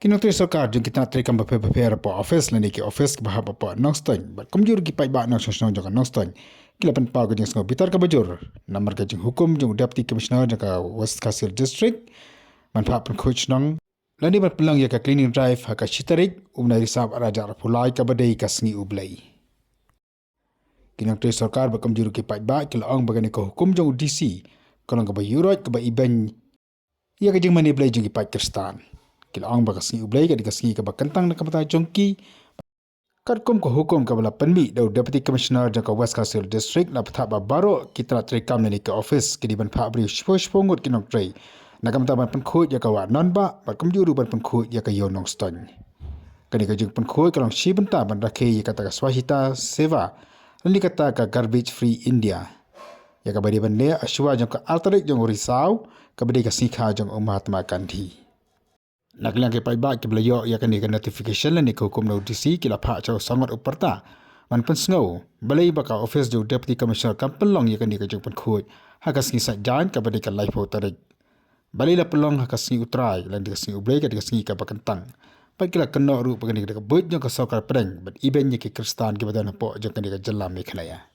Nongtrei Sorkar jung kita trikam bepe po office lani ki office ki bahap po Nongtrei bat komjur ki Paidbah nong song jong Nongtrei kila pen pau jung sngo bitar ka bajur namar ka jung hukum jung deputy commissioner jung ka West Kasir district man pha Pynkhuid nong lani bat pelang ya ka cleaning drive ha ka chitarik umna risab raja pulai ka badai ka Sngew Blei Nongtrei Sorkar ba komjur ki Paidbah kila ong bagani ka hukum jung DC kolong ka ba yurot ka ba iban ya ka jung mani Blei jung ki Pakistan kila ong ba ka Sngew Blei ka di ka Sngi ka ba kentang na ka mata jongki kat kum ko hukum ka bala penmi do deputy commissioner jaka West Kasir district na patha ba baro kita trikam ni ka office ki di ban pha bri shpongut ki Nongtrei na ka mata ban Pynkhuid ya ka wa non ba komjuru ban Pynkhuid ya ka yo Nongtrei kani ka jung Pynkhuid ka long shi benta ban rakhe ya kata ka swahita seva ni kata ka garbage free India ya ka bari ban le ashwa jang ka alterik jang risau ka bari ka sikha jang Mahatma Gandhi Naklang ke Paidbah ke Blei ya kan ka notification ni ka hukum notice kila pha chau sangat uparta man pen Sngew Blei ba ka office jo deputy commissioner kam pelong ya kan ka jung Pynkhuid ha ka Sngi sa jan ka bari ka life tarik Blei la pelong ha ka Sngi utrai lan ka Sngew Blei ka Sngi ka bakantang pat kila kena ru pa ka but jong ka Sorkar pedang bat iben ye ke Kristan ke badan po jong ka jalam me khlaya